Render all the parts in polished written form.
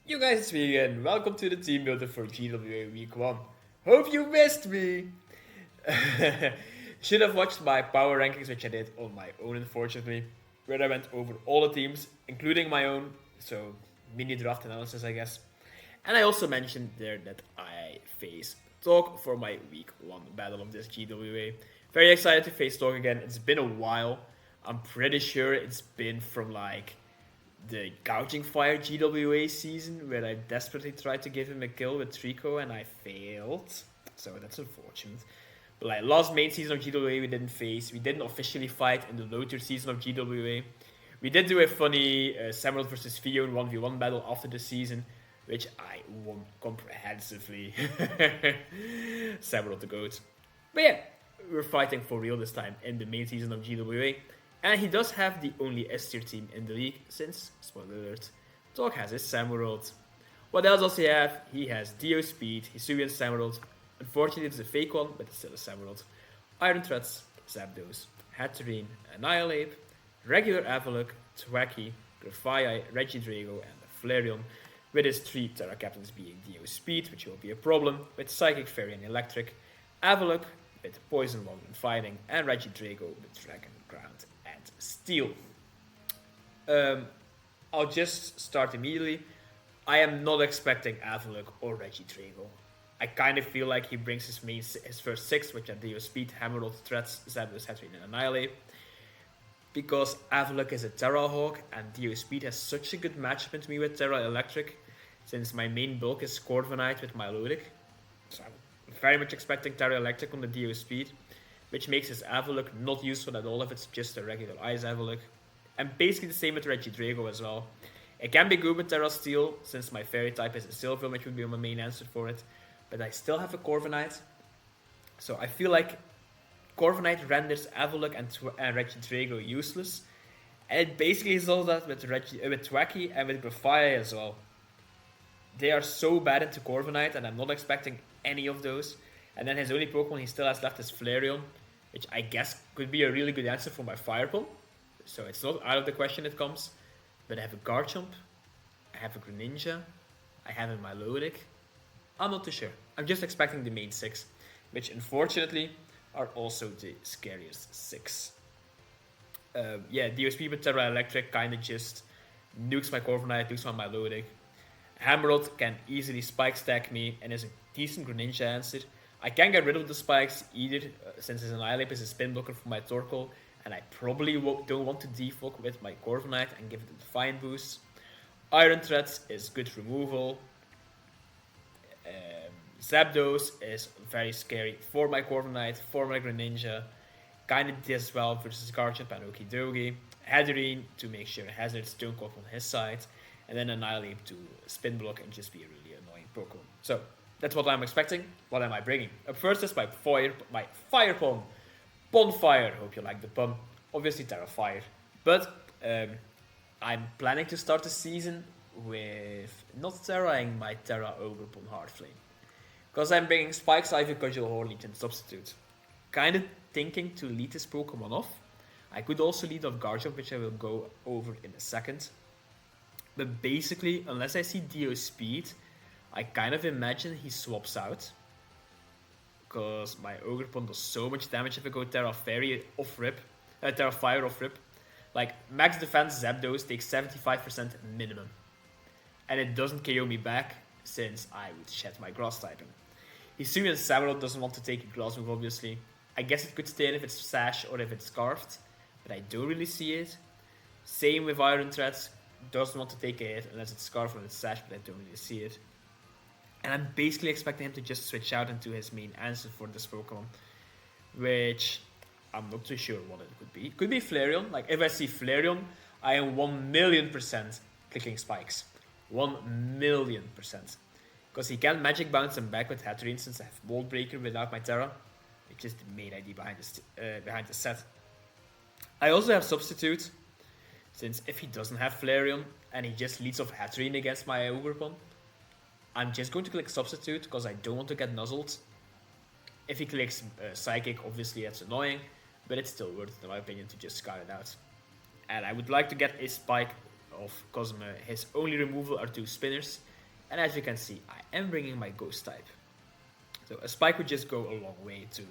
You guys, it's me again. Welcome to the Teambuilder for GWA Week 1. Hope you missed me! Should have watched my power rankings, which I did on my own, unfortunately, where I went over all the teams, including my own, so mini draft analysis, I guess. And I also mentioned there that I face Talk for my Week 1 battle of this GWA. Very excited to face Talk again. It's been a while. I'm pretty sure it's been from like the Gouging Fire GWA season, where I desperately tried to give him a kill with Trico and I failed. So that's unfortunate. But like last main season of GWA we didn't face. We didn't officially fight in the low tier season of GWA. We did do a funny Samuel versus Theo in 1v1 battle after the season, which I won comprehensively. Samuel the GOAT. But yeah, we're fighting for real this time in the main season of GWA. And he does have the only S tier team in the league, since, spoiler alert, Talk has his Samurott. What else does he have? He has Dio Speed, Hisuian Samurott. Unfortunately, it's a fake one, but it's still a Samurott. Iron Threats, Zapdos, Hatterene, Annihilate, regular Avalok, Thwackey, Grafaiai, Regidrago, and Flareon, with his 3 Terra Captains being Dio Speed, which will be a problem, with Psychic, Fairy, and Electric, Avalok with Poison, Water, and Fighting, and Regidrago with Dragon, Ground, and Steel. I'll just start immediately. I am not expecting Avalok or Regidrago. I kind of feel like he brings his first 6, which are Dio Speed, Hammerlord, Threats, Zapdos, Hatterene, and Annihilate. Because Avalok is a Terra Hawk, and Dio Speed has such a good matchup into me with Terra Electric, since my main bulk is Corviknight with Milotic. So I'm very much expecting Terra Electric on the Dio Speed, which makes his Avalok not useful at all if it's just a regular Ice Avalok. And basically the same with Regidrago as well. It can be good with Terra Steel, since my Fairy type is a Silver, which would be my main answer for it. But I still have a Corviknight. So I feel like Corviknight renders Avalok and Regidrago useless. And it basically is all that with Thwackey and with Grafaiai as well. They are so bad into Corviknight, and I'm not expecting any of those. And then his only Pokemon he still has left is Flareon, which I guess could be a really good answer for my Fire Pump. So it's not out of the question it comes. But I have a Garchomp, I have a Greninja, I have a Milotic. I'm not too sure. I'm just expecting the main 6, which unfortunately are also the scariest 6. DSP with Terra Electric kind of just nukes my Corviknight, nukes my Milotic. Hammerlord can easily spike stack me and is a decent Greninja answer. I can get rid of the spikes either, since his Annihilate is a spin blocker for my Torkoal, and I probably don't want to defog with my Corviknight and give it a Defiant boost. Iron Threats is good removal. Zapdos is very scary for my Corviknight, for my Greninja. Kind of does well versus Garchomp and OKIDOGI. Hatterene to make sure it has its Stone Cold on his side. And then Annihilate to spin block and just be a really annoying Pokemon. So that's what I'm expecting. What am I bringing? Up first is my Fire Pump. Bonfire. Hope you like the pun. Obviously Terra Fire. But I'm planning to start the season with not terraing my Terra Ogerpon Heartflame. Because I'm bringing Spikes, Ivy, Cudgel, Hornleech, and Substitute. Kind of thinking to lead this Pokemon off. I could also lead off Garchomp, which I will go over in a second. But basically, unless I see Dio Speed, I kind of imagine he swaps out. Because my Ogerpon does so much damage if I go Terra Fairy off rip. Terra Fire off rip. Like, max defense Zapdos takes 75% minimum. And it doesn't KO me back, since I would shed my Grass typing. Hisuian Samurott doesn't want to take a Grass move, obviously. I guess it could stay in if it's Sash or if it's Scarfed, but I don't really see it. Same with Iron Threats, doesn't want to take a hit unless it's Scarfed or it's Sash, but I don't really see it. And I'm basically expecting him to just switch out into his main answer for this Pokemon, which I'm not too sure what it could be. It could be Flareon. Like, if I see Flareon, I am 1,000,000% clicking Spikes. 1,000,000%. Because he can Magic Bounce him back with Hatterene since I have Mold Breaker without my Terra, which is the main idea behind the set. I also have Substitute, since if he doesn't have Flareon and he just leads off Hatterene against my Ogerpon, I'm just going to click Substitute because I don't want to get nuzzled. If he clicks Psychic, obviously that's annoying, but it's still worth it in my opinion to just scout it out. And I would like to get a Spike of Cosmo. His only removal are 2 spinners, And as you can see, I am bringing my Ghost type. So a Spike would just go a long way to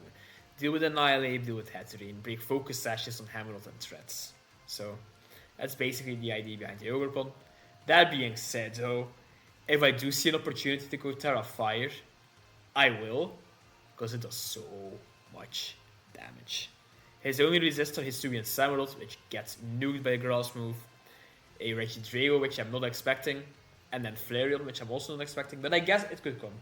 deal with Annihilate, deal with Hatterene, break focus sashes on Hammerlot and Threats. So that's basically the idea behind the Ogerpon. That being said though, if I do see an opportunity to go Terra Fire, I will, because it does so much damage. His only resist on Hisuian Samurott, which gets nuked by a Grass move, a Regidrago, which I'm not expecting, and then Flareon, which I'm also not expecting, but I guess it could come.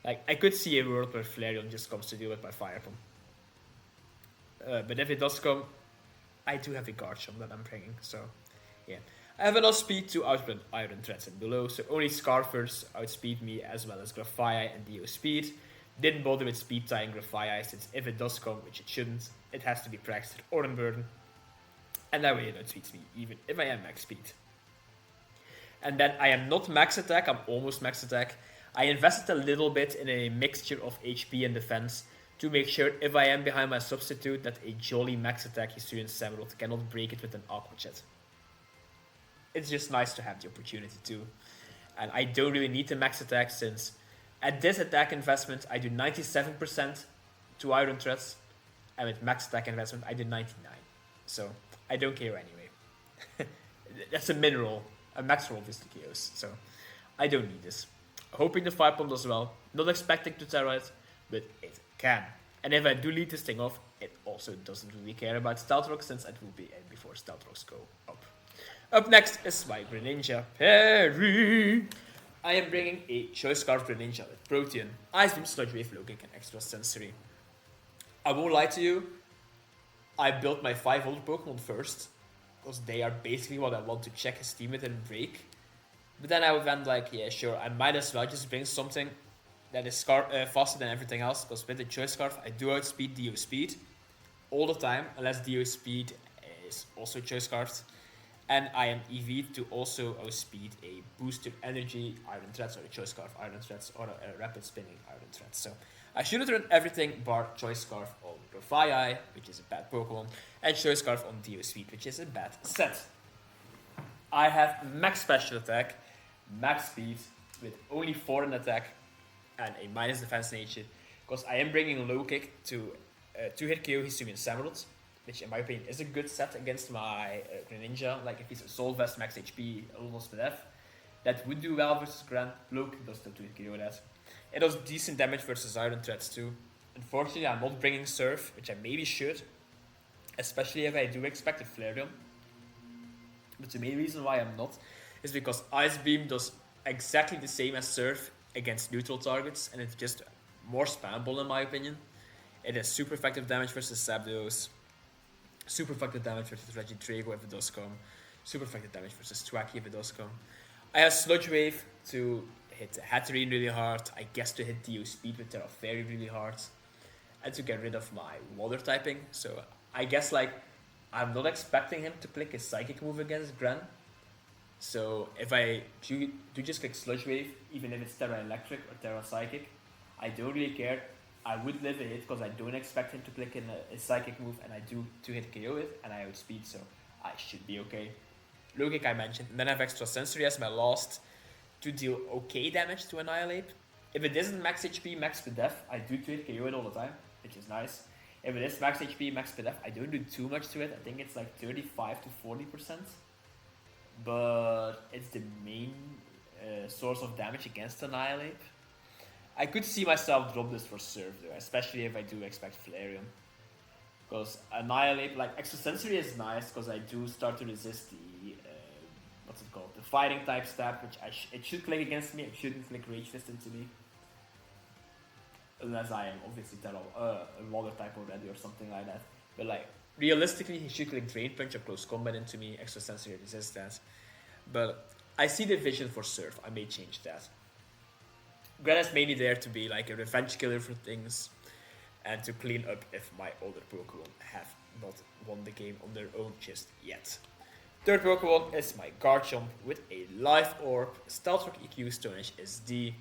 Like, I could see a world where Flareon just comes to deal with my Fire Pump. But if it does come, I do have a Garchomp that I'm bringing, so yeah. I have enough speed to outrun Iron Threats and below, so only Scarfers outspeed me as well as Grafaiai and Dio Speed. Didn't bother with speed tying Grafaiai, since if it does come, which it shouldn't, it has to be Praxter or Unburden. And that way it outspeeds me, even if I am max speed. And then I am not max attack, I'm almost max attack. I invested a little bit in a mixture of HP and defense to make sure if I am behind my substitute that a jolly max attack Hisuian Samurott cannot break it with an Aqua Jet. It's just nice to have the opportunity to. And I don't really need to max attack since at this attack investment I do 97% to Iron Threats, and with max attack investment I do 99. So I don't care anyway. That's a mineral. A max roll obviously KOs, so I don't need this. Hoping the Fire Pump does well. Not expecting to Terra it, but it can. And if I do lead this thing off, it also doesn't really care about Stealth Rock since it will be in before Stealth Rocks go up. Up next is my Greninja Perry. I am bringing a Choice Scarf Greninja with Protean, Ice Beam, Sludge Wave, Low Kick, and Extra Sensory. I won't lie to you, I built my 500 Pokemon first, because they are basically what I want to check his team with and break. But then I went like, yeah, sure, I might as well just bring something that is faster than everything else, because with the Choice Scarf, I do outspeed Dio Speed all the time, unless Dio Speed is also Choice Scarfed. And I am EV'd to also outspeed a Boosted Energy Iron Threats, or a Choice Scarf Iron Threats, or a Rapid Spinning Iron Threats. So I should have turned everything bar Choice Scarf on Grafaiai, which is a bad Pokemon, and Choice Scarf on Dio Speed, which is a bad set. I have max special attack, max speed, with only 4 in attack, and a minus defense nature, because I am bringing Low Kick to 2-hit KO Hisuian Samurott, which in my opinion is a good set against my Greninja. Like if he's a Soul Vest, max HP, almost with F, that would do well versus Grand. Low Kick does still 2-hit KO that. It does decent damage versus Iron Threats too. Unfortunately, I'm not bringing Surf, which I maybe should, especially if I do expect a Flareon. But the main reason why I'm not is because Ice Beam does exactly the same as Surf against neutral targets, and it's just more spammable in my opinion. It has super effective damage versus Zapdos, super effective damage versus Regidrago if it does come, super effective damage versus Thwackey if it does come. I have Sludge Wave to hit Hatterene really hard, I guess to hit Dio Speed with Terra Fairy really hard, and to get rid of my Water typing. So I guess like I'm not expecting him to click his Psychic move against Gran. So if I do just click Sludge Wave, even if it's Terra Electric or Terra Psychic, I don't really care. I would live a hit because I don't expect him to click in a Psychic move, and I do 2-hit KO it, and I outspeed, so I should be okay. Low Kick I mentioned, and then I have Extra Sensory as my last to deal okay damage to Annihilate. If it isn't max HP, max Def, I do 2-hit KO it all the time, which is nice. If it is max HP, max Def, I don't do too much to it. I think it's like 35 to 40%. But it's the main source of damage against Annihilate. I could see myself drop this for Surf though, especially if I do expect Flareon. Because Annihilate, like Extra Sensory is nice because I do start to resist the, what's it called? The Fighting type stab, which it should click against me, it shouldn't click Rage Fist into me. Unless I am obviously a Water type already or something like that. But like, realistically, he should click Drain Punch or Close Combat into me, Extra Sensory resists that. But I see the vision for Surf, I may change that. Gran is mainly there to be like a revenge killer for things and to clean up if my older Pokemon have not won the game on their own just yet. Third Pokemon is my Garchomp with a Life Orb, Stealth Rock EQ, Stone Edge SD.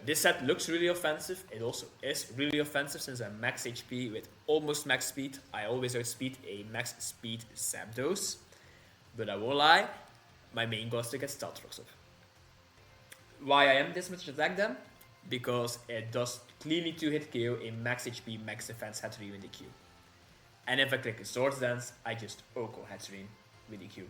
This set looks really offensive, it also is really offensive since I'm max HP with almost max speed. I always outspeed a max speed Zapdos, but I won't lie, my main goal is to get Stealth Rocks up. why I am this much attack then? Because it does clearly 2-hit KO a max HP, max defense Hatterene with the Q. And if I click a Swords Dance, I just Oko Hatterene with the Q.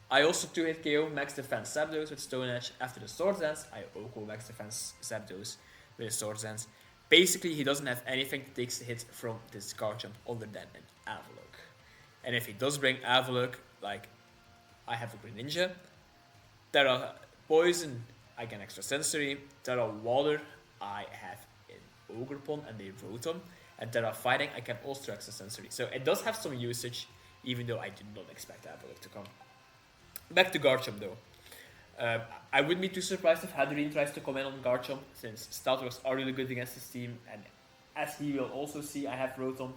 I also 2-hit KO max defense Zapdos with Stone Edge. After the Swords Dance, I Oko max defense Zapdos with a Swords Dance. Basically, he doesn't have anything that takes a hit from this Garchomp other than an Avalok. And if he does bring Avalok, like I have a Greninja, Terra Poison, I get extra sensory. Terra Water, I have an Ogerpon and a Rotom. And Terra Fighting, I can also extra sensory. So it does have some usage, even though I did not expect Avalok to come. Back to Garchomp though. I wouldn't be too surprised if Hatterene tries to come in on Garchomp, since Stealth Rocks are really good against his team, and as he will also see, I have Rotom.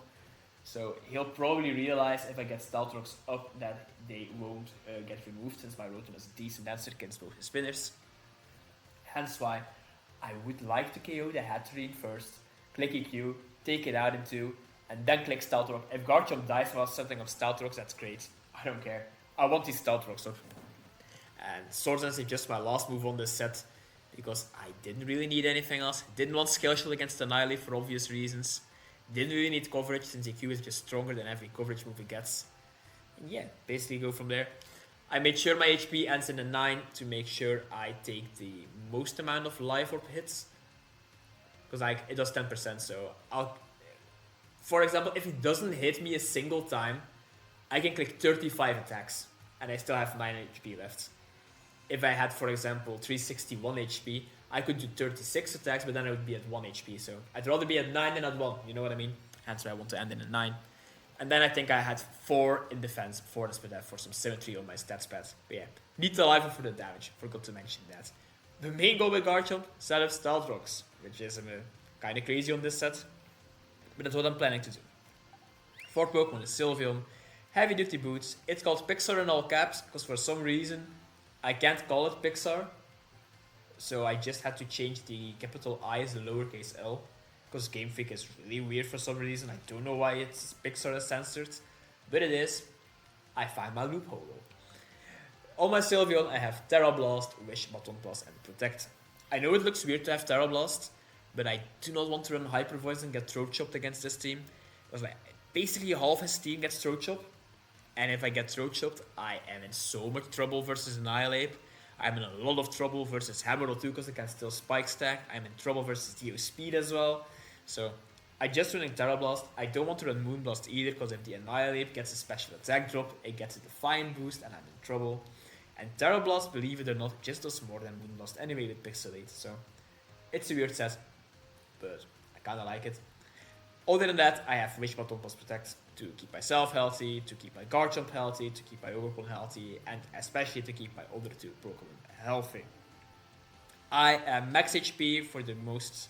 So he'll probably realize if I get Stealth Rocks up that they won't get removed, since my Rotom is a decent answer against both his spinners. Hence why I would like to KO the Hatterene first, click EQ, take it out in 2, and then click Stealth Rock. If Garchomp dies while something of Stealth Rocks, that's great. I don't care. I want these Stealth Rocks up. And Swords Dance is just my last move on this set, because I didn't really need anything else. Didn't want Scale Shield against Annihilate for obvious reasons. Didn't really need coverage, since EQ is just stronger than every coverage move it gets. And yeah, basically go from there. I made sure my HP ends in a 9 to make sure I take the most amount of Life Orb hits. Because it does 10%, so for example, if it doesn't hit me a single time, I can click 35 attacks, and I still have 9 HP left. If I had, for example, 361 HP, I could do 36 attacks, but then I would be at 1 HP. So I'd rather be at 9 than at 1, you know what I mean? Hence why I want to end in a 9. And then I think I had 4 in defense, 4 to split that for some symmetry on my stats pad. But yeah, need the life for the damage, forgot to mention that. The main goal with Garchomp, set up Stealth Rocks, which is kind of crazy on this set, but that's what I'm planning to do. Fourth Pokemon is Sylveon, Heavy Duty Boots. It's called Pixar in all caps, because for some reason I can't call it Pixar, so I just had to change the capital I as a lowercase l, because Game Freak is really weird for some reason. I don't know why it's Pixar as censored, but it is. I find my loophole. On my Sylveon, I have Terra Blast, Wish, Baton Pass, and Protect. I know it looks weird to have Terra Blast, but I do not want to run Hyper Voice and get Throat Chopped against this team. Because basically half his team gets Throat Chopped, and if I get Throat Chopped, I am in so much trouble versus Annihilate. I'm in a lot of trouble versus Hammer too, because I can still Spike Stack. I'm in trouble versus Dio Speed as well. So I just running Terra Blast. I don't want to run Moonblast either, because if the Annihilate gets a special attack drop, it gets a Defiant boost, and I'm in trouble. And Terra Blast, believe it or not, just does more than Moonblast anyway with Pixelate. So it's a weird set, but I kinda like it. Other than that, I have Wish, Baton Pass, Protect to keep myself healthy, to keep my Garchomp healthy, to keep my Overcon healthy, and especially to keep my other 2 Pokemon healthy. I am max HP for the most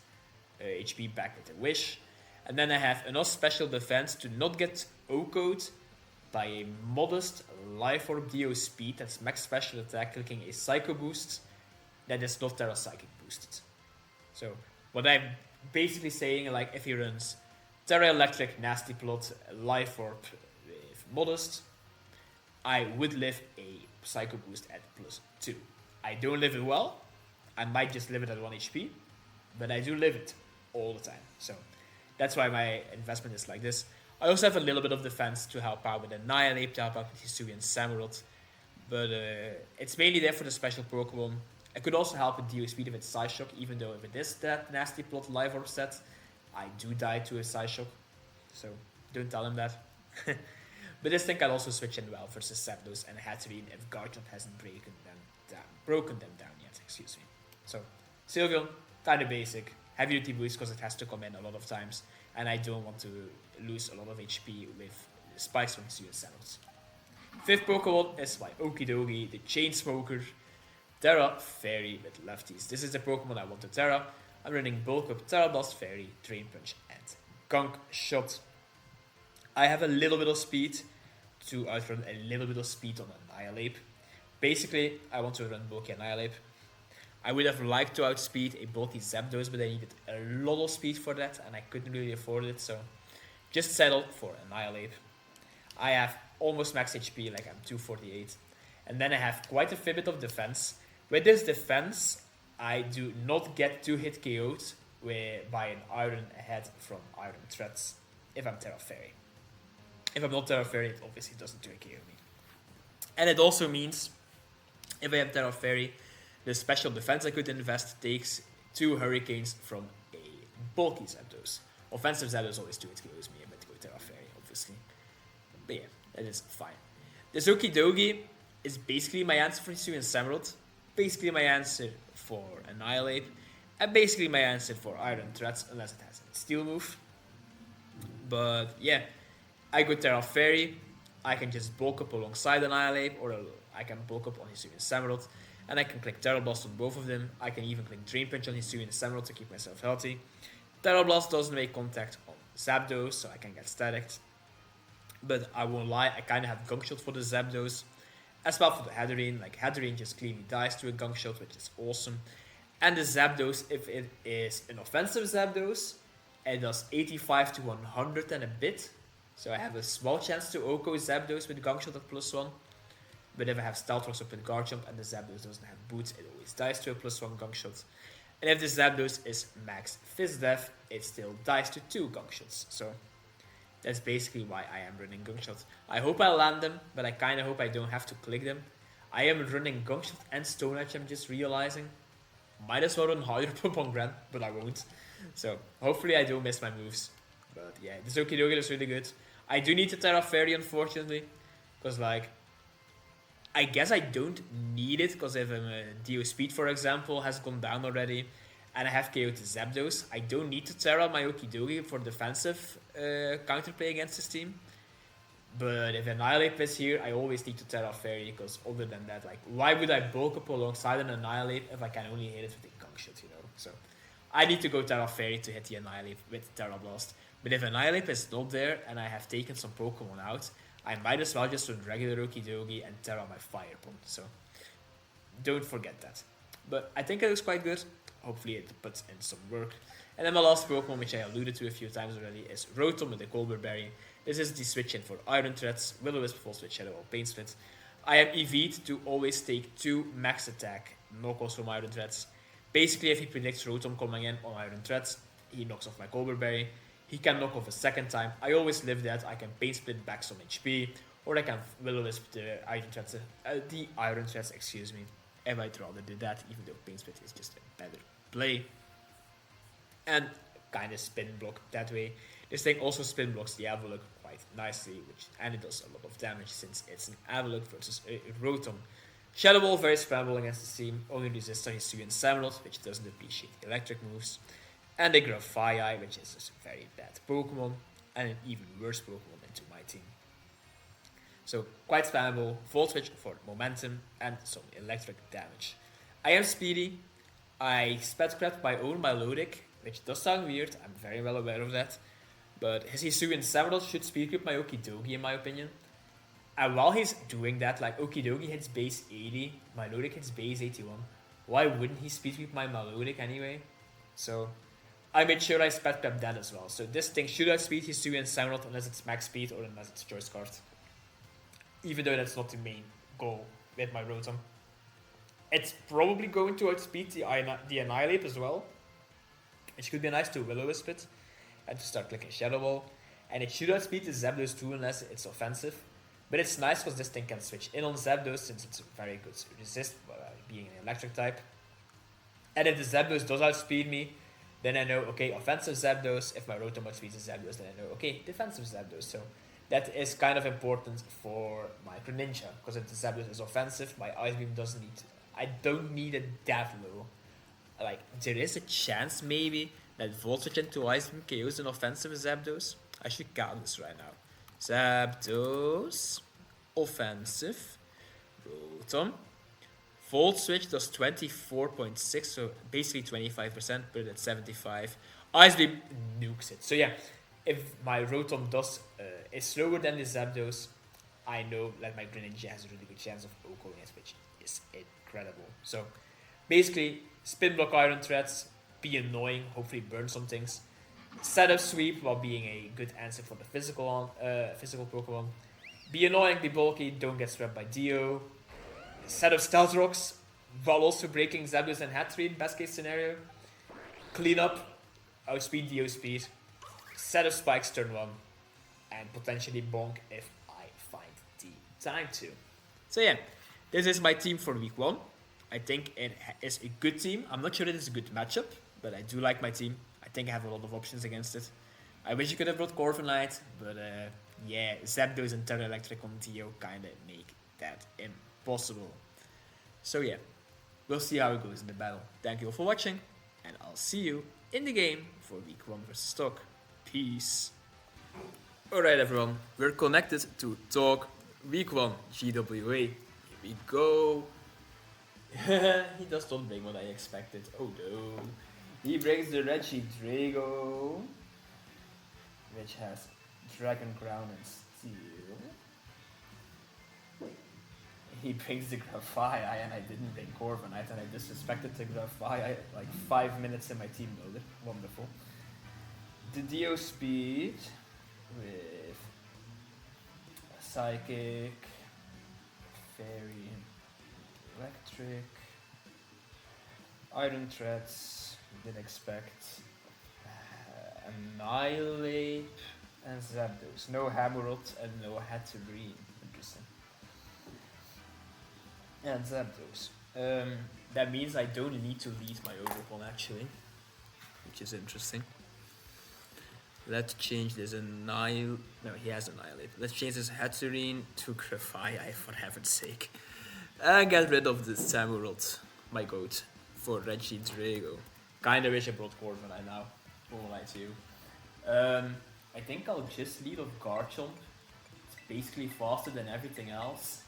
HP back with a Wish. And then I have enough special defense to not get OHKO'd by a modest Life Orb Dio Speed, that's max special attack, clicking a Psycho Boost that is not Terra Psychic boosted. So what I'm basically saying, like if he runs Terra Electric, Nasty Plot, Life Orb with modest, I would live a Psycho Boost at +2. I don't live it well, I might just live it at 1 HP, but I do live it all the time. So that's why my investment is like this. I also have a little bit of defense to help out with Annihilate, to help out with Hisui and Samurott, but it's mainly there for the special Pokemon. I could also help with Dio Speed if it's Psyshock, even though if it is that Nasty Plot Life Orb set, I do die to a Psyshock, so don't tell him that. But this thing can also switch in well versus Zapdos and Hatterene if Garchomp hasn't broken them down yet, excuse me. So, Sylveon, kinda basic. Heavy Duty Boost because it has to come in a lot of times, and I don't want to lose a lot of HP with Spikes from Hisui and Samurott. Fifth Pokemon is my Okidogi, the Chainsmoker, Terra Fairy with lefties. This is the Pokemon I want to Terra. I'm running Bulk Up, Terra Blast, Fairy, Drain Punch, and Gunk Shot. I have a little bit of speed to outrun a little bit of speed on Annihilate. Basically, I want to run bulky Annihilate. I would have liked to outspeed a bulky Zapdos, but I needed a lot of speed for that, and I couldn't really afford it, so just settled for Annihilate. I have almost max HP, like I'm 248, and then I have quite a bit of defense. With this defense, I do not get 2-hit KO'd by an Iron Head from Iron Threats if I'm Terra Fairy. If I'm not Terra Fairy, it obviously doesn't 2-hit KO me. And it also means, if I have Terra Fairy, the special defense I could invest takes 2 Hurricanes from a bulky Zapdos. Offensive Zapdos always 2-hit KOs me, I'm going to go Terra Fairy, obviously. But yeah, that is fine. This OKIDOGI is basically my answer for Hisuian Emerald, basically my answer for Annihilate, and basically my answer for Iron Threats, unless it has a Steel move. But yeah, I go Terra Fairy, I can just bulk up alongside Annihilate, or I can bulk up on Hisuian Emerald, and I can click Terra Blast on both of them. I can even click Drain Punch on Hisuian Emerald to keep myself healthy. Terra Blast doesn't make contact on Zapdos, so I can get staticked. But I won't lie, I kind of have Gunk Shot for the Zapdos. As well for the Hatterene, like Hatterene just cleanly dies to a Gunk Shot, which is awesome. And the Zapdos, if it is an offensive Zapdos, it does 85 to 100 and a bit. So I have a small chance to OHKO Zapdos with Gunk Shot at +1. But if I have Stealth Rocks up with Guard Jump and the Zapdos doesn't have Boots, it always dies to a +1 Gunk Shot. And if the Zapdos is max Fizz Def, it still dies to 2 Gunk Shots. So that's basically why I am running Gunk Shot. I hope I land them, but I kind of hope I don't have to click them. I am running Gunk Shot and Stone Edge, I'm just realizing. Might as well run Hydro Pump on Gran, but I won't. So hopefully I don't miss my moves. But yeah, this OKIDOGI looks really good. I do need the Terra Fairy, unfortunately. Because like, I guess I don't need it, because if Dio Speed, for example, has gone down already, and I have KO'd the Zapdos, I don't need to Terra my OKIDOGI for defensive counterplay against this team. But if Annihilate is here, I always need to Terra Fairy, because other than that, like, why would I bulk up alongside an Annihilate if I can only hit it with a Gunk Shot, you know? So I need to go Terra Fairy to hit the Annihilate with Terra Blast. But if Annihilate is not there, and I have taken some Pokemon out, I might as well just run regular OKIDOGI and Terra my Fire Pump. So don't forget that. But I think it looks quite good. Hopefully it puts in some work. And then my last Pokemon, which I alluded to a few times already, is Rotom with the Colbur Berry. This is the switch in for Iron Threats, Will-O-Wisp, Full Switch, Shadow Ball, Pain Split. I am EV'd to always take 2 max attack knockouts from Iron Threats. Basically, if he predicts Rotom coming in on Iron Threats, he knocks off my Colbur Berry. He can knock off a second time. I always live that. I can Pain Split back some HP, or I can Will-O-Wisp the Iron Threats, excuse me. And I'd rather do that, even though Pain Split is just a better play. And kind of spin block that way. This thing also spin blocks the Avalok quite nicely, and it does a lot of damage since it's an Avalok versus a Rotom. Shadow Ball, very spammable against the team, only resists on Hisuian Emerald, which doesn't appreciate electric moves. And a Grafaiai, which is just a very bad Pokemon, and an even worse Pokemon into my team. So quite spammable, Volt Switch for momentum and some electric damage. I am speedy. I sped scrapped my own Milotic, which does sound weird, I'm very well aware of that. But his Hisuian Emerald should speed grip my OKIDOGI in my opinion. And while he's doing that, like OKIDOGI hits base 80, Milotic hits base 81. Why wouldn't he speed grip my Milotic anyway? So I made sure I sped grab that as well. So this thing should outspeed Hisuian Emerald unless it's max speed or unless it's choice card. Even though that's not the main goal with my Rotom. It's probably going to outspeed the Annihilate as well. It could be nice to Will-O-Wisp it and to start clicking Shadow Ball. And it should outspeed the Zapdos too unless it's offensive. But it's nice because this thing can switch in on Zapdos since it's very good to resist being an electric type. And if the Zapdos does outspeed me, then I know, okay, offensive Zapdos. If my Rotom outspeeds the Zapdos, then I know, okay, defensive Zapdos. So that is kind of important for my Greninja, because if the Zapdos is offensive, my Ice Beam doesn't need to. I don't need it that low. Like, there is a chance maybe that Volt Switch into Ice Beam KOs an offensive Zapdos. I should count this right now. Zapdos, offensive, Rotom. Volt Switch does 24.6, so basically 25%, but at 75. Ice Beam nukes it. So yeah, if my Rotom is slower than the Zapdos, I know that my Greninja has a really good chance of OHKOing it, which is incredible. So basically, spin block Iron Threats, be annoying, hopefully burn some things. Set up Sweep while being a good answer for the physical Pokemon. Be annoying, be bulky, don't get swept by Dio. Set up Stealth Rocks, while also breaking Zapdos and Hatterene, best case scenario. Clean up, outspeed Dio speed, set of spikes turn 1, and potentially bonk if I find the time to. So yeah, this is my team for week 1. I think it is a good team. I'm not sure it is a good matchup, but I do like my team. I think I have a lot of options against it. I wish you could have brought Corviknight, but yeah, Zapdos and Terra Electric on Dio kinda make that impossible. So yeah, we'll see how it goes in the battle. Thank you all for watching, and I'll see you in the game for week 1 versus Stock. Peace. Alright everyone, we're connected to talk week 1 GWA. Here we go. He does not bring what I expected. Oh no. He brings the Regidrago, which has Dragon Crown and Steel. He brings the Grafai, and I didn't bring Corviknight, and I disrespected the Grafai like 5 minutes in my team builder. Wonderful. The Dio speed with Psychic, Fairy, Electric, Iron Threads, didn't expect, Annihilate, and Zapdos. No Hammerot and no Hatterene. Interesting. And Zapdos. That means I don't need to lead my Overcon actually, which is interesting. Let's change this Annihilate. No, he has Annihilate. Let's change this Hatterene to Grafai, for heaven's sake. And get rid of the Samurott, my goat, for Regidrago. Kinda wish I brought Corviknight now, won't lie to you. I think I'll just lead off Garchomp. It's basically faster than everything else.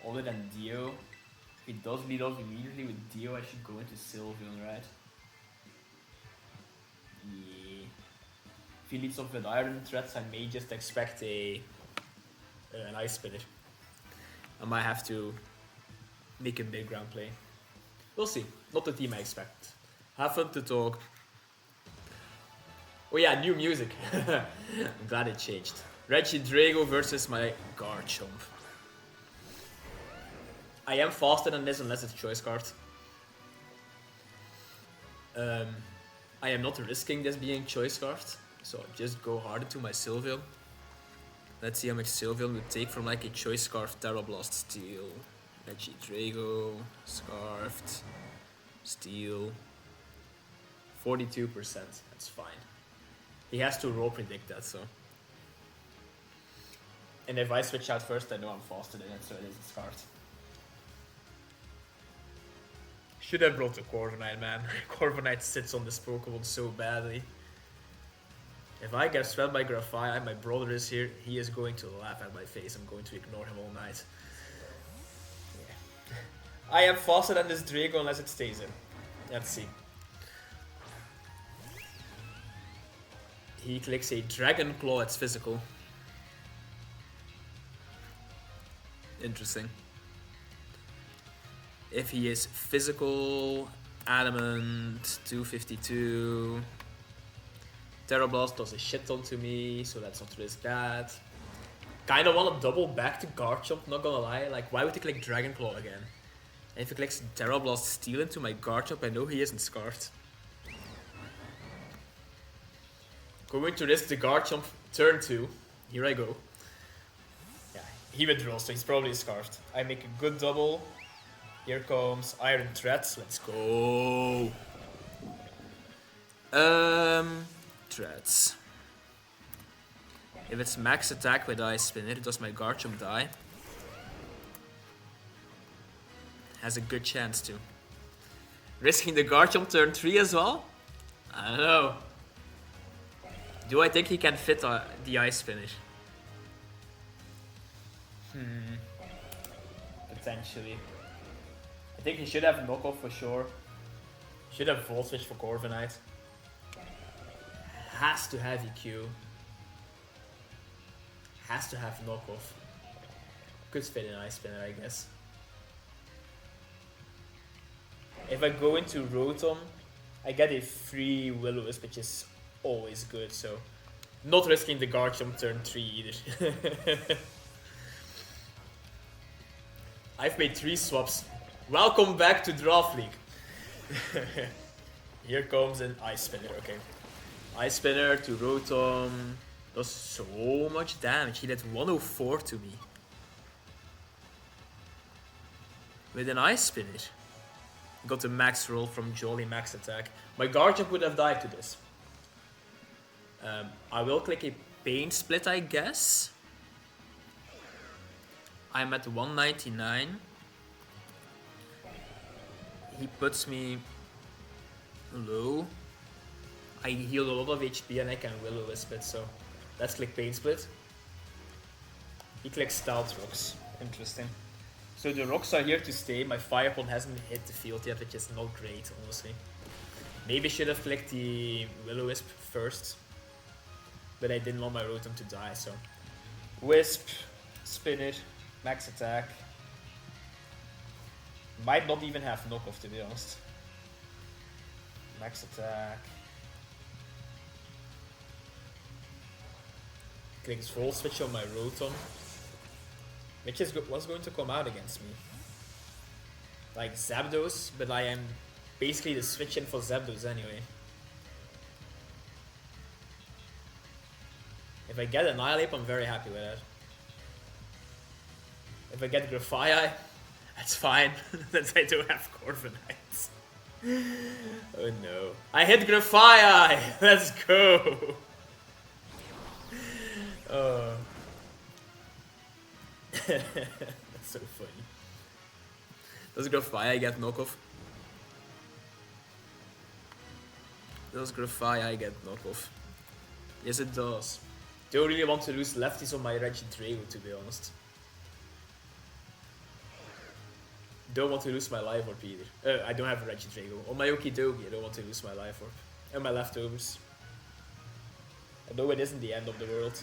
Other than Dio. If he does lead off immediately with Dio, I should go into Sylveon, right? Yeah. If he leads off with Iron Threats, I may just expect an Ice Spinner. I might have to make a big ground play. We'll see. Not the team I expect. Have fun to talk. Oh yeah, new music. I'm glad it changed. Regidrago versus my Garchomp. I am faster than this unless it's choice card. I am not risking this being choice card, so I'll just go harder to my Sylveon. Let's see how much Sylveon would take from like a choice scarf, Terra Blast, Steel, Regidrago, Scarfed, Steel. 42%, that's fine. He has to roll predict that, so. And if I switch out first, I know I'm faster than it, so it is Scarfed. Should have brought the Corviknight, man. Corviknight sits on this Pokemon so badly. If I get swept by Grafai, my brother is here, he is going to laugh at my face. I'm going to ignore him all night. Yeah. I am faster than this Drago unless it stays in. Let's see. He clicks a Dragon Claw, it's physical. Interesting. If he is physical, Adamant, 252. Terra Blast does a shit ton to me, so let's not risk that. Kinda wanna double back to Garchomp, not gonna lie. Like, why would he click Dragon Claw again? And if he clicks Terra Blast Steel into my Garchomp, I know he isn't scarred. Going to risk the Garchomp turn 2. Here I go. Yeah, he withdraws, so he's probably scarfed. I make a good double. Here comes Iron Threats. Let's go. Threats. If it's max attack with Ice Spinner, does my Garchomp die? Has a good chance to. Risking the Garchomp turn 3 as well? I don't know. Do I think he can fit the Ice Spinner? Potentially. I think he should have knockoff for sure. Should have Volt Switch for Corviknight. Has to have EQ. Has to have knockoff. Could fit an Ice Spinner, I guess. If I go into Rotom, I get a free Will-O-Wisp, which is always good, so not risking the Garchomp turn 3 either. I've made 3 swaps. Welcome back to Draft League. Here comes an Ice Spinner, okay. Ice Spinner to Rotom. Does so much damage. He did 104 to me. With an Ice Spinner. Got the max roll from Jolly Max Attack. My Guardian would have died to this. I will click a Pain Split, I guess. I'm at 199. He puts me low. I heal a lot of HP and I can Will-O-Wisp it, so let's click Pain Split. He clicks Stealth Rocks. Interesting. So the rocks are here to stay. My Fire Pond hasn't hit the field yet, which is not great, honestly. Maybe I should have clicked the Will-O-Wisp first. But I didn't want my Rotom to die, so... Wisp, Spinner, Max Attack. Might not even have knockoff, to be honest. Max Attack. Clicks Volt Switch on my Rotom. Which was going to come out against me. Like Zapdos, but I am basically the switch in for Zapdos anyway. If I get Annihilate, I'm very happy with that. If I get Grafaiai, that's fine. Since I don't have Corviknight. Oh no. I hit Grafaiai! Let's go! Oh. That's so funny. Does Grafaiai get knockoff? Does Grafaiai get knockoff? Yes, it does. Don't really want to lose lefties on my Regidrago, to be honest. Don't want to lose my life orb either. I don't have a Regidrago. On my Okidogi, I don't want to lose my life orb. And my leftovers. Although it isn't the end of the world.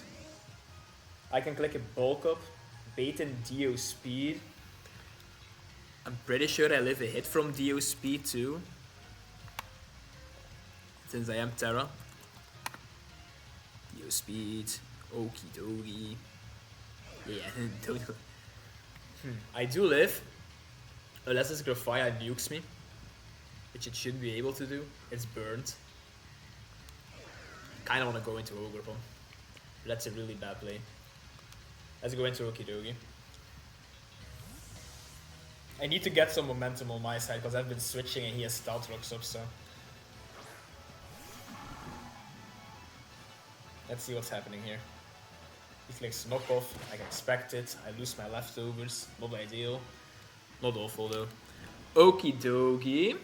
I can click a bulk up, bait in Dio speed. I'm pretty sure I live a hit from Dio speed too. Since I am Terra. Dio speed, Okidogi. Yeah, don't. I do live. Unless this Grafaiai nukes me. Which it should be able to do. It's burned. Kinda wanna go into Ogre Bomb. That's a really bad play. Let's go into Okidogi. I need to get some momentum on my side because I've been switching and he has Stealth Rocks up, so. Let's see what's happening here. He clicks knockoff, I can expect it. I lose my leftovers, not ideal. Not awful though. Okidogi.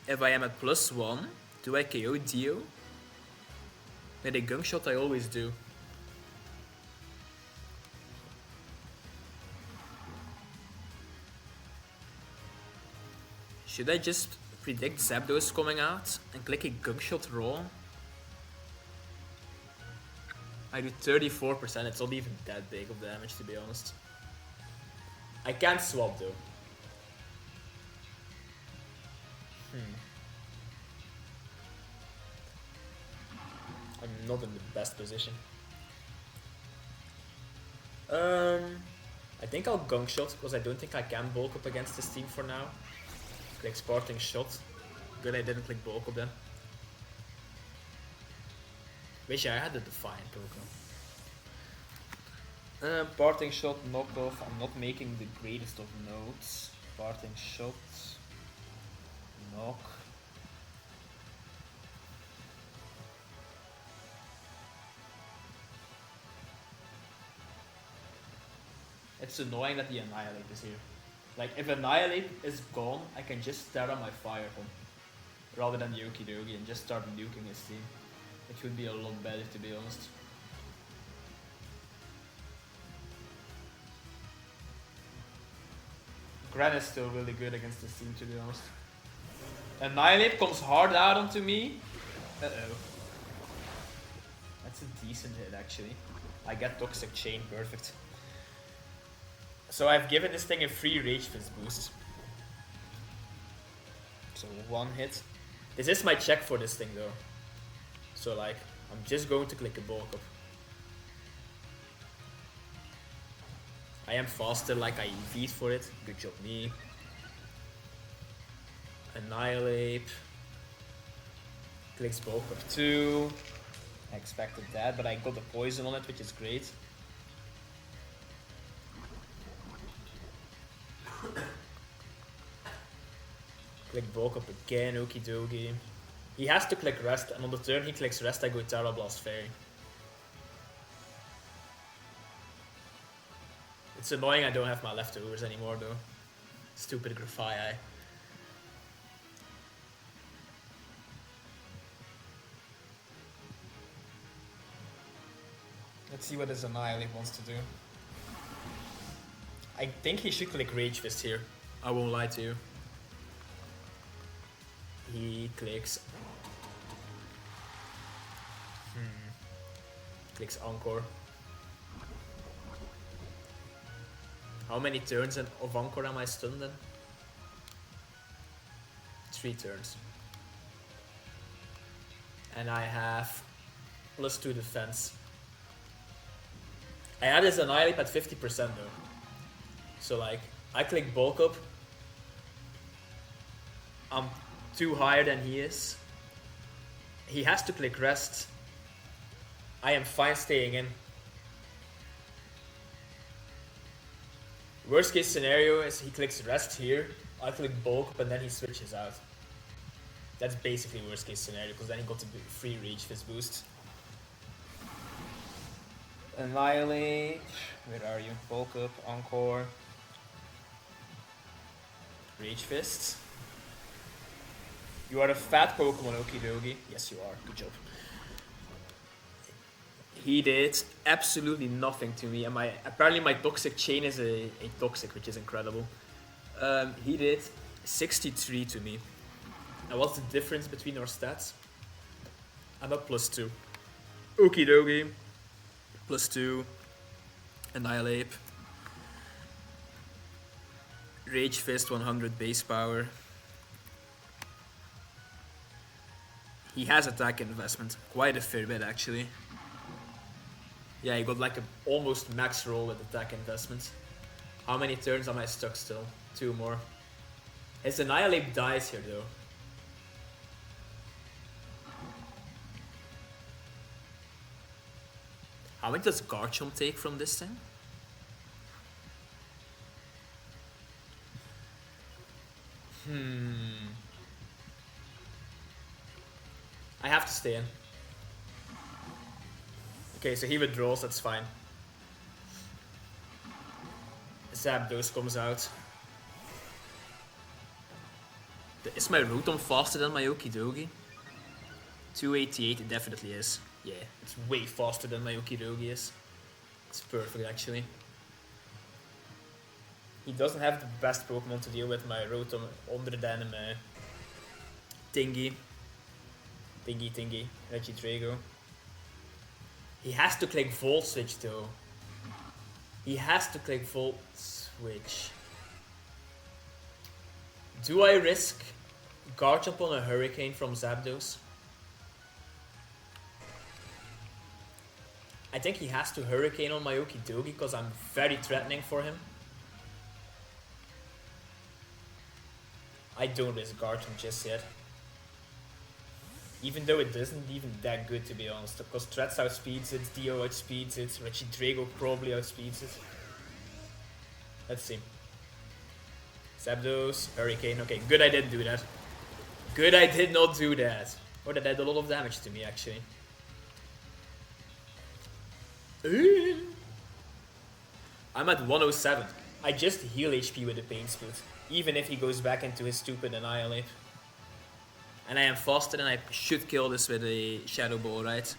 If I am at +1, do I KO Dio? With a Gunk Shot I always do. Should I just predict Zapdos coming out and click a Gunk Shot raw? I do 34%, it's not even that big of damage to be honest. I can't swap though. I'm not in the best position. I think I'll Gunk Shot because I don't think I can bulk up against this team for now. Click Sparting Shot. Good I didn't click bulk up then. Wish I had a Defiant Pokemon. Parting Shot, knockoff. I'm not making the greatest of notes. Parting Shot. Knock. It's annoying that the Annihilate is here. Like, if Annihilate is gone, I can just Terra my Fire Pond. Rather than the Okidogi and just start nuking his team. It would be a lot better to be honest. Gran is still really good against this team to be honest. Annihilate comes hard out onto me. Uh-oh. That's a decent hit actually. I get Toxic Chain, perfect. So I've given this thing a free Rage Fist boost. So one hit. This is my check for this thing though. So like, I'm just going to click a bulk up. I am faster, like I EV'd for it. Good job me. Annihilate. Clicks bulk up 2. I expected that, but I got the poison on it, which is great. Click bulk up again, Okidogi. He has to click rest, and on the turn he clicks rest, I go Terra Blast Fairy. It's annoying I don't have my leftovers anymore though. Stupid Grafai. Let's see what his Annihilate wants to do. I think he should click Rage Fist here. I won't lie to you. He clicks... Clicks Encore. How many turns of Encore am I stunned then? 3 turns. And I have +2 defense. I had his Annihilate at 50% though. So like, I click bulk up. I'm 2 higher than he is. He has to click rest. I am fine staying in. Worst case scenario is he clicks rest here, I click bulk up, and then he switches out. That's basically worst case scenario, because then he got the free Rage Fist boost. Annihilate. Where are you? Bulk up, Encore. Rage Fist. You are a fat Pokemon, Okidogi. Yes, you are. Good job. He did absolutely nothing to me, and apparently my toxic chain is a toxic, which is incredible. He did 63 to me. And what's the difference between our stats? I'm at +2. Okidogi. +2. Annihilate. Rage Fist 100 base power. He has attack investment, quite a fair bit actually. Yeah, he got like an almost max roll with attack investment. How many turns am I stuck still? 2 more. His Annihilate dies here though. How much does Garchomp take from this thing? I have to stay in. Okay, so he withdraws, that's fine. Zapdos comes out. Is my Rotom faster than my Okidogi? 288, it definitely is. Yeah, it's way faster than my Okidogi is. It's perfect actually. He doesn't have the best Pokemon to deal with my Rotom other than Tingy, Regidrago. He has to click Volt Switch though. He has to click Volt Switch. Do I risk Garchomp on a Hurricane from Zapdos? I think he has to Hurricane on my Okidogi because I'm very threatening for him. I don't risk Garchomp just yet. Even though it isn't even that good to be honest, because Threats outspeeds it, Dio outspeeds it, Regidrago probably outspeeds it. Let's see. Zapdos, Hurricane, okay, good I didn't do that. Good I did not do that. Or that did a lot of damage to me actually. I'm at 107. I just heal HP with the Pain Split, even if he goes back into his stupid Annihilate. And I am faster than I should kill this with a Shadow Ball, right?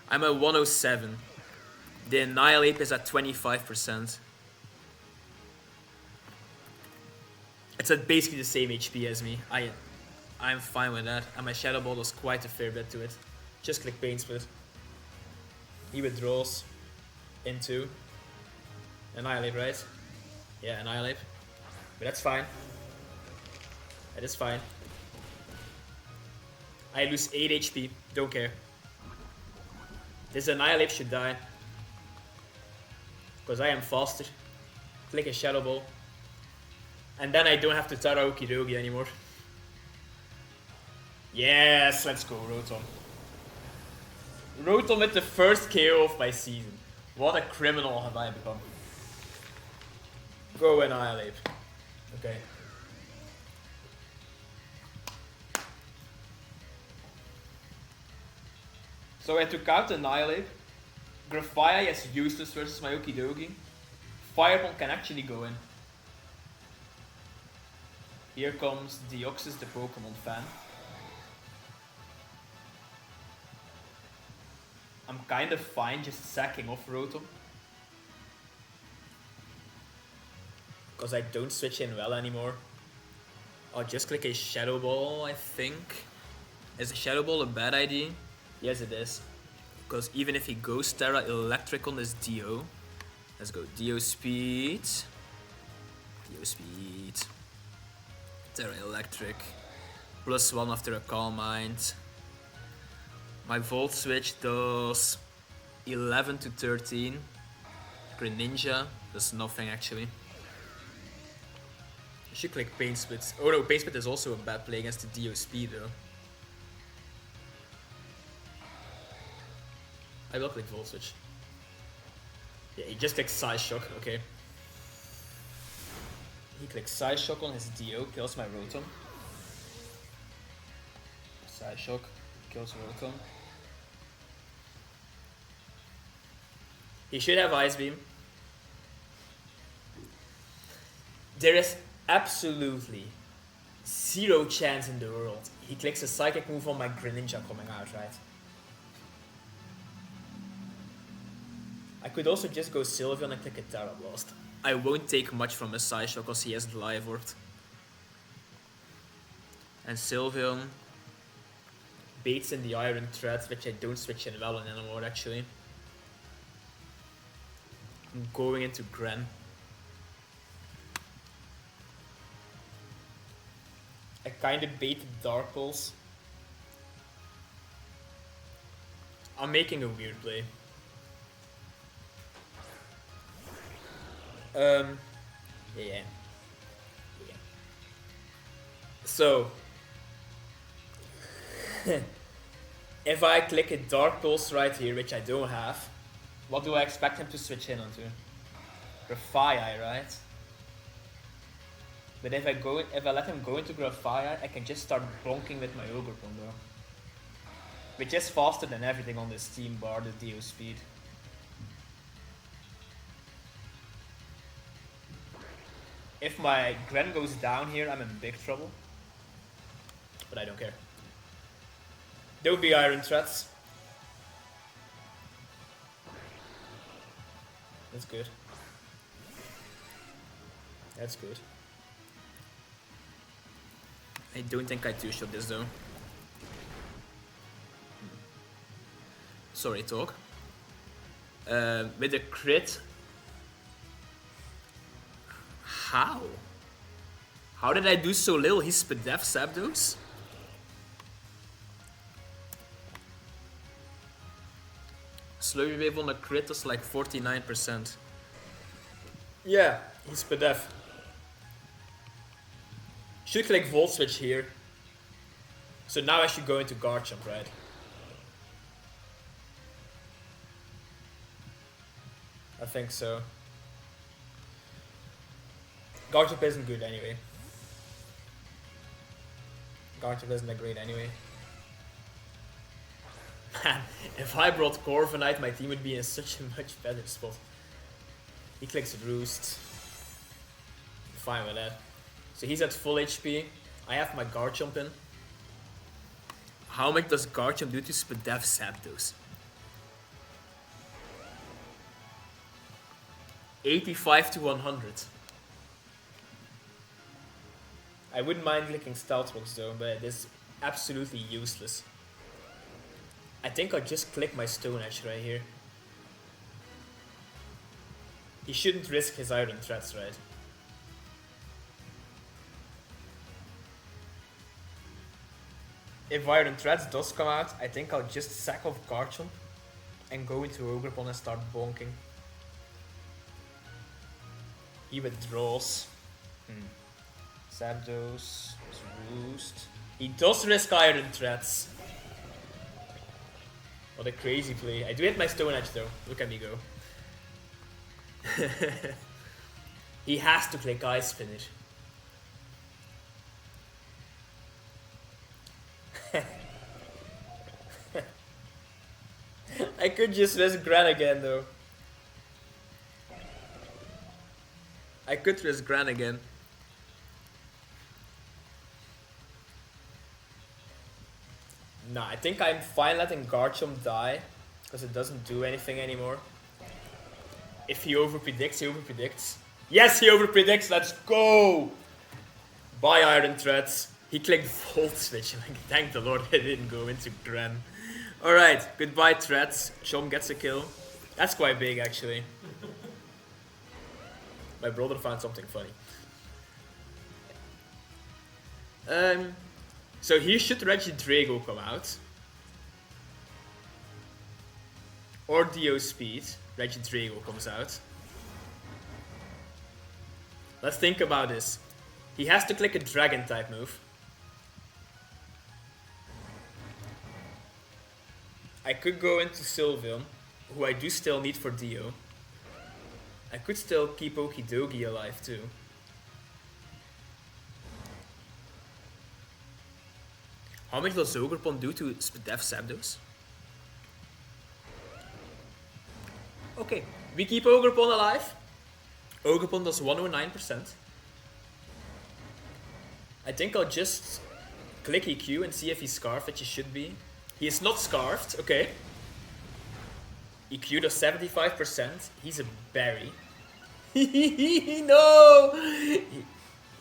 I'm at 107. The Annihilate is at 25%. It's at basically the same HP as me. I'm fine with that. And my Shadow Ball does quite a fair bit to it. Just click Pain Split. He withdraws into Annihilate, right? Yeah, Annihilate. But that's fine. That is fine. I lose 8 HP. Don't care. This Annihilate should die. Because I am faster. Click a Shadow Ball. And then I don't have to Tara Okidogi anymore. Yes, let's go, Rotom. Rotom with the first KO of my season. What a criminal have I become. Go Annihilate. Okay. So I took out Annihilate. Grafia is useless versus my Okidogi. Fireball can actually go in. Here comes Deoxys, the Pokemon fan. I'm kind of fine just sacking off Rotom. Because I don't switch in well anymore. I'll just click a Shadow Ball, I think. Is a Shadow Ball a bad idea? Yes, it is. Because even if he goes Terra Electric on this Dio. Let's go Dio Speed. Dio Speed. Terra Electric. +1 after a Calm Mind. My Volt Switch does 11 to 13. Greninja does nothing actually. I should click Pain Split. Oh no, Pain Split is also a bad play against the Dio Speed though. I will click Volt Switch. Yeah, he just clicks Psy Shock, okay. He clicks Psy Shock on his Dio, kills my Rotom. Psy Shock, kills Rotom. He should have Ice Beam. There is absolutely zero chance in the world he clicks a Psychic move on my Greninja coming out, right? I could also just go Sylveon and click a Terra Blast. I won't take much from a Psyshock because he hasn't Live Orb. And Sylveon baits in the Iron Thread, which I don't switch in well on anymore actually. I'm going into Gren. I kinda baited Dark Pulse. I'm making a weird play. Yeah. So, if I click a Dark Pulse right here, which I don't have, what do I expect him to switch in onto? Grafia, right? But if I let him go into Grafia, I can just start bonking with my Ogerpon though. Which is faster than everything on this team bar the Dio Speed. If my Gren goes down here, I'm in big trouble. But I don't care. Don't be Iron Threats. That's good. That's good. I don't think I two-shot this though. Sorry, talk. With a crit. How? How did I do so little? He's Spadef Zapdos? Slurry Wave on a crit was like 49%. Yeah, he's Spadef. Should click Volt Switch here. So now I should go into Garchomp, right? I think so. Garchomp isn't good anyway. Garchomp isn't that great anyway. Man, if I brought Corviknight, my team would be in such a much better spot. He clicks Roost. Fine with that. So he's at full HP. I have my Garchomp in. How much does Garchomp do to Spadef Zapdos? 85 to 100. I wouldn't mind clicking Stealth Box though, but it is absolutely useless. I think I'll just click my Stone Edge right here. He shouldn't risk his Iron Threats, right? If Iron Threats does come out, I think I'll just sack off Garchomp and go into Ogerpon and start bonking. He withdraws. Zapdos, Roost. He does risk iron threats. What a crazy play. I do hit my Stone Edge though. Look at me go. He has to click Ice Spinach. I could just risk Gran again though. I could risk Gran again. Nah, I think I'm fine letting Garchomp die, because it doesn't do anything anymore. If he overpredicts, he overpredicts. Yes, he overpredicts, let's go! Bye Iron Threats. He clicked Volt Switch, like, thank the Lord I didn't go into Gran. Alright, goodbye Threats. Chom gets a kill. That's quite big actually. My brother found something funny. So here should Regidrago come out. Or Dio Speed. Regidrago comes out. Let's think about this. He has to click a Dragon type move. I could go into Sylveon, who I do still need for Dio. I could still keep Okidogi alive too. How much does Ogerpon do to def Zapdos? Okay, we keep Ogerpon alive. Ogerpon does 109%. I think I'll just click EQ and see if he's scarfed, which he should be. He is not scarfed, okay. EQ does 75%. He's a berry. No!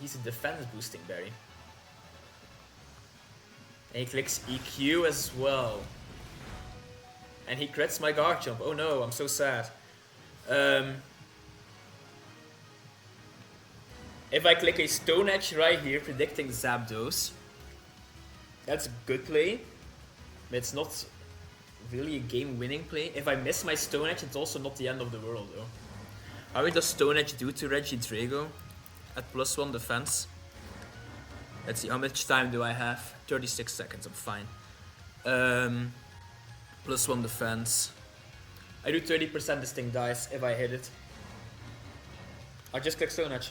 He's a defense boosting berry. And he clicks EQ as well. And he crits my Garchomp. Oh no, I'm so sad. If I click a Stone Edge right here, predicting Zapdos, that's a good play. But it's not really a game-winning play. If I miss my Stone Edge, it's also not the end of the world though. How much does Stone Edge do to Regidrago at +1 defense? Let's see, how much time do I have? 36 seconds, I'm fine. +1 defense. I do 30% this thing dies if I hit it. I'll just click Stone Edge.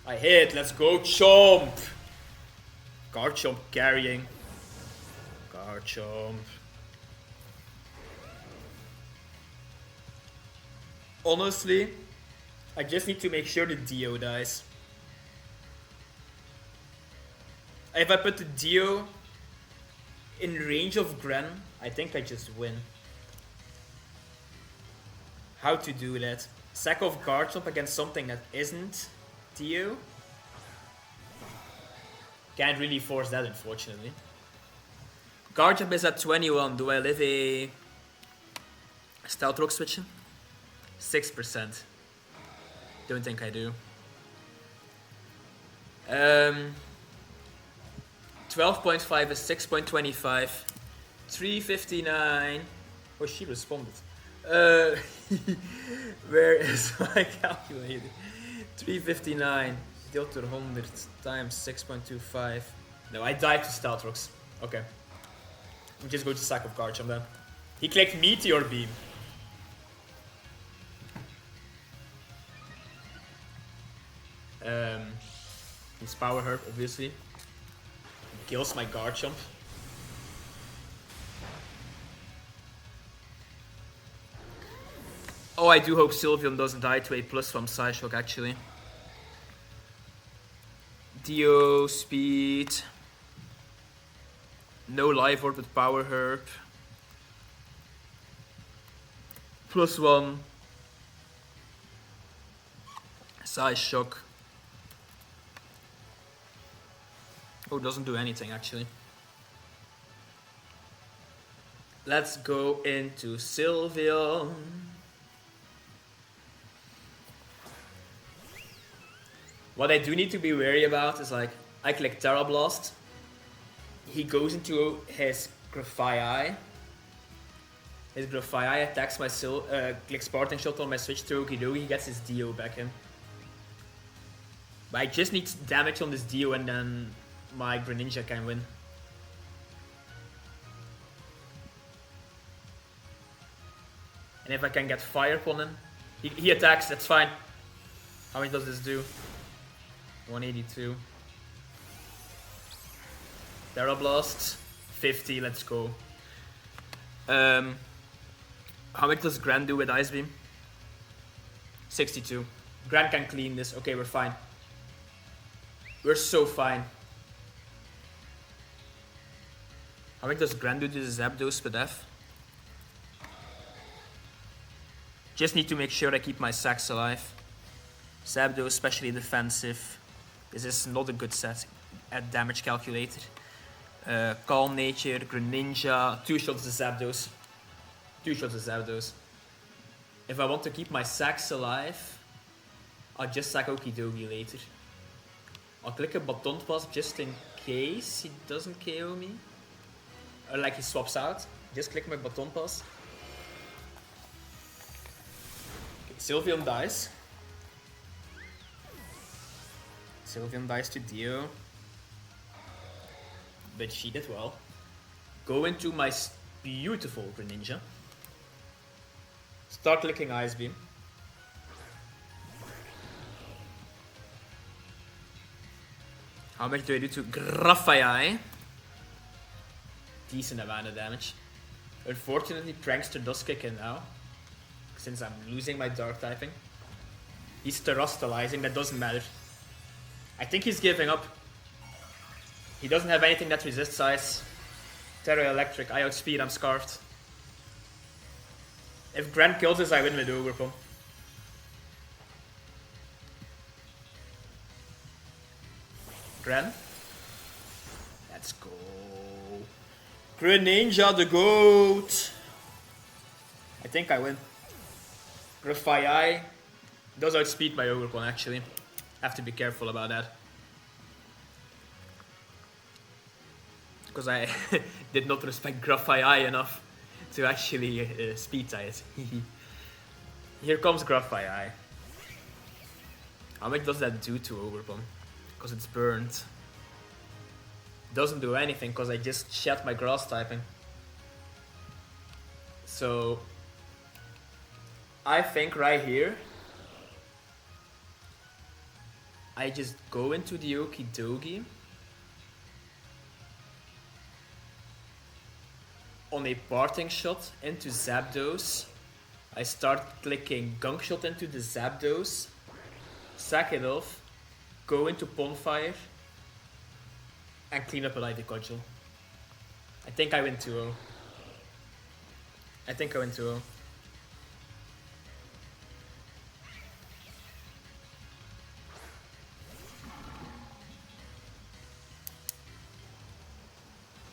I hit, let's go Chomp! Garchomp carrying. Garchomp. Honestly, I just need to make sure the Dio dies. If I put the Dio in range of Gran, I think I just win. How to do that? Sack off Garchomp against something that isn't Dio? Can't really force that, unfortunately. Garchomp is at 21. Do I live a Stealth Rock switching? 6%. Don't think I do. 12.5 is 6.25. 359. Oh, she responded. Where is my calculator? 359 dealt to 100 times 6.25. No, I died to Stealth Rocks. Okay. We'll just go to Sack of Garchomp then. He clicked Meteor Beam. His Power Herb, obviously. Kills my Garchomp. Oh, I do hope Sylveon doesn't die to a plus from Psyshock, actually. Dio, Speed. No Life Orb with Power Herb. +1. Psyshock. Oh, doesn't do anything actually. Let's go into Sylveon. What I do need to be wary about is like, I click Terra Blast. He goes into his Grafaiai. His Grafaiai attacks my clicks Spartan Shot on my switch to OKIDOGI, he gets his Dio back in. But I just need damage on this Dio and then my Greninja can win. And if I can get fire upon him, he attacks, that's fine. How much does this do? 182. Terra Blast, 50, let's go. How much does Gran do with Ice Beam? 62. Gran can clean this. Okay, we're fine. We're so fine. How much does Gran do to the Zapdos with F? Just need to make sure I keep my sacks alive. Zapdos, especially defensive. This is not a good set at damage calculator. Calm Nature, Greninja, 2 shots to Zapdos. 2 shots to Zapdos. If I want to keep my sacks alive, I'll just sack Okidogi later. I'll click a Baton Pass just in case he doesn't KO me. Or like he swaps out. Just click my Baton Pass. Okay, Sylveon dies. Sylveon dies to Dio. But she did well. Go into my beautiful Greninja. Start clicking Ice Beam. How much do I do to Grafaiai? Decent amount of damage. Unfortunately, Prankster does kick in now. Since I'm losing my Dark typing. He's terastallizing, that doesn't matter. I think he's giving up. He doesn't have anything that resists ice. Terra Electric, I outspeed, I'm scarfed. If Gran kills this, I win with Ogerpon. Gran? Let's go. Greninja the GOAT! I think I win. Grafaiai does outspeed my Ogerpon actually. Have to be careful about that. Because I did not respect Grafaiai enough to actually speed tie it. Here comes Grafaiai. How much does that do to Ogerpon? Because it's burned. Doesn't do anything because I just shed my grass typing. So I think right here I just go into the Okidogi on a parting shot into Zapdos. I start clicking Gunk Shot into the Zapdos, sack it off, go into Bonfire, and clean up a Ivy Cudgel. I think I win 2-0. I think I win 2-0.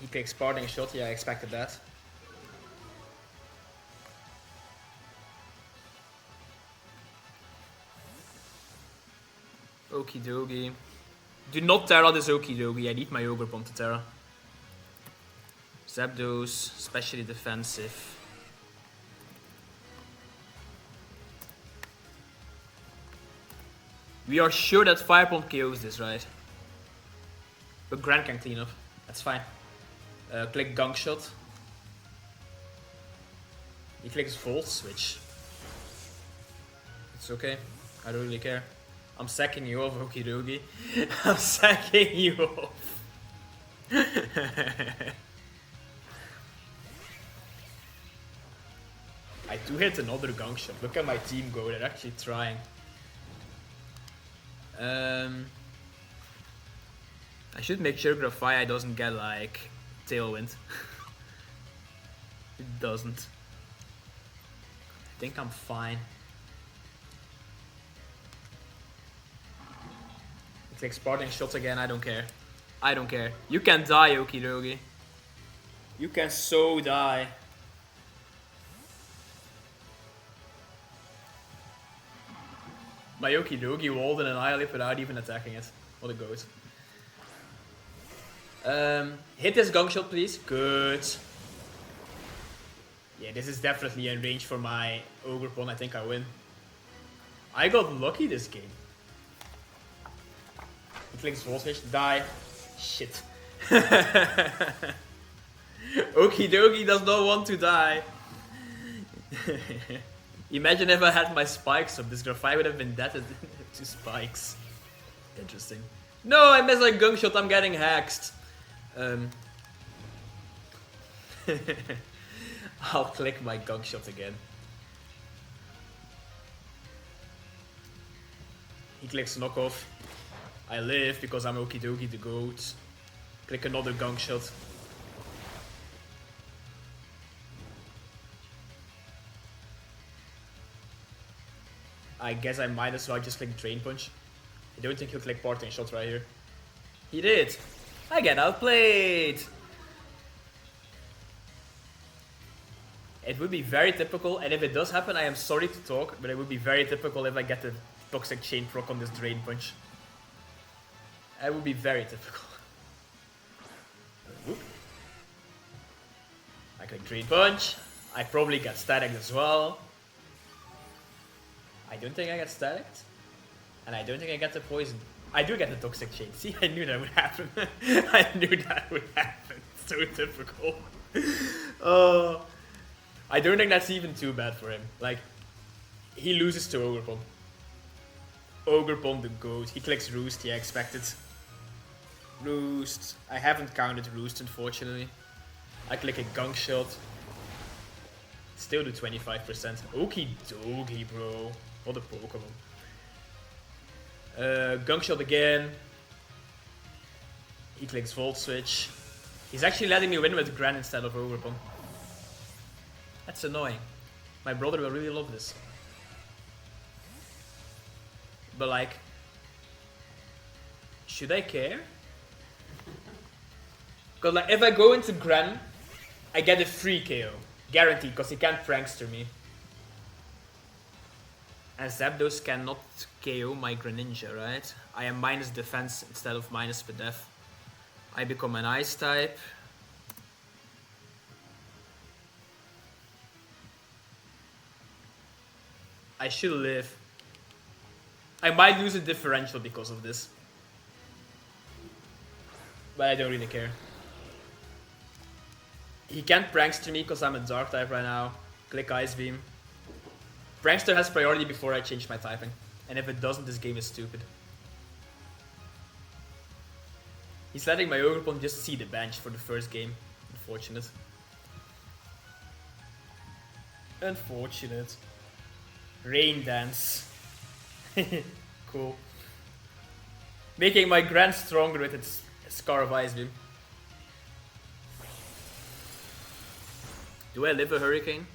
He takes parting shot, yeah, I expected that. Okidogi. Do not Terra this Okidogi, I need my Ogerpon to Terra. Zapdos, especially defensive. We are sure that Fire Pump KOs this, right? But Gran can clean up, that's fine. Click Gunk Shot. He clicks Volt Switch. It's okay, I don't really care. I'm sacking you off, Okidogi. I'm sacking you off. I do hit another Gunk Shot. Look at my team go, they're actually trying. I should make sure Grafaiai doesn't get like Tailwind. It doesn't. I think I'm fine. It clicks parting shots again, I don't care. I don't care. You can die, Okidogi. You can so die. My Okidogi walled and annihilate without even attacking it. What a goat. Hit this Gunk Shot, please. Good. Yeah, this is definitely in range for my Ogerpon. I think I win. I got lucky this game. He clicks Volt Switch, die. Shit. Okidogi does not want to die. Imagine if I had my spikes up. This Graphi would have been dead to spikes. Interesting. No, I missed a gun shot. I'm getting hexed. I'll click my gun shot again. He clicks knockoff. I live because I'm Okidogi the GOAT. Click another gun shot. I guess I might as well just click Drain Punch. I don't think he'll click Parting Shot right here. He did! I get outplayed! It would be very typical, and if it does happen, I am sorry to talk, but it would be very typical if I get the Toxic Chain proc on this Drain Punch. It would be very typical. Whoop. I click Drain Punch. I probably get static as well. I don't think I get staticked. And I don't think I get the poison. I do get the Toxic Chain. See, I knew that would happen. I knew that would happen. So typical. I don't think that's even too bad for him. Like, he loses to Ogerpon. Ogerpon the GOAT. He clicks Roost, yeah, expected. Roost. I haven't counted Roost, unfortunately. I click a Gunk Shot. Still do 25%. Okidogi, bro. What a Pokemon. Gunk Shot again. He clicks Volt Switch. He's actually letting me win with Gran instead of Ogerpon. That's annoying. My brother will really love this. But like, should I care? Because like, if I go into Gran, I get a free KO. Guaranteed, because he can't prankster me. And Zapdos cannot KO my Greninja, right? I am minus defense instead of minus Pedef. I become an Ice type. I should live. I might lose a differential because of this. But I don't really care. He can't prankster me because I'm a Dark type right now. Click Ice Beam. Prankster has priority before I change my typing. And if it doesn't, this game is stupid. He's letting my Ogerpon just see the bench for the first game. Unfortunate. Unfortunate. Rain Dance. Cool. Making my Gran stronger with its Scar of Ice Beam. Do I live a Hurricane?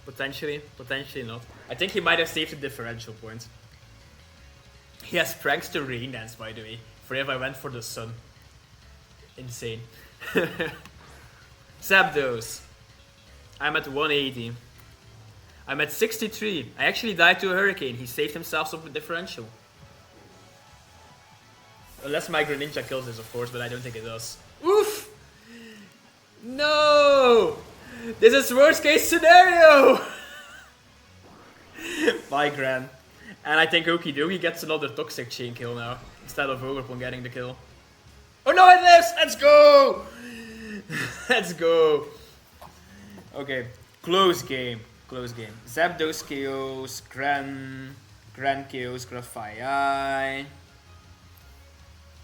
Potentially, potentially not. I think he might have saved a differential point. He has Prankster Rain Dance, by the way, for if I went for the Sun. Insane. Zapdos. I'm at 180. I'm at 63. I actually died to a Hurricane. He saved himself some differential. Unless my Greninja kills this, of course, but I don't think it does. Oof! No! This is worst case scenario! Bye, Gran. And I think Okidogi gets another Toxic Chain kill now, instead of Ogerpon getting the kill. Oh no, it lives! Let's go! Let's go! Okay, close game. Close game. Zapdos KOs, Gran KOs, Grafaiai.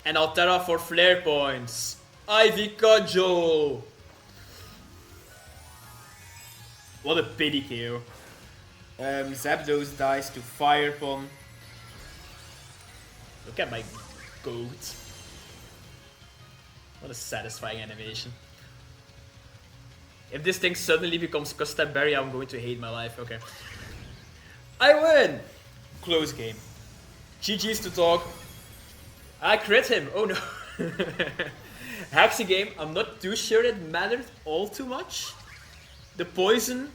And Altera for flare points. Ivy Cudgel! What a pity KO. Zapdos dies to Fire Pon. Look at my goat. What a satisfying animation. If this thing suddenly becomes Custom Berry, I'm going to hate my life. Okay. I win! Close game. GG's to talk. I crit him. Oh no. Hexy game. I'm not too sure it mattered all too much. The poison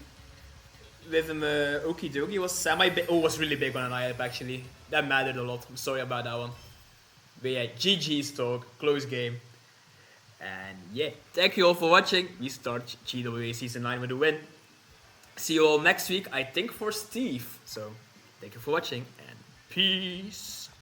with Okidogi was semi-big. Oh, was really big on an ILP actually. That mattered a lot. I'm sorry about that one. But yeah, GG's talk. Close game. And yeah, thank you all for watching. We start GWA Season 9 with a win. See you all next week, I think for Steve. So, thank you for watching and peace.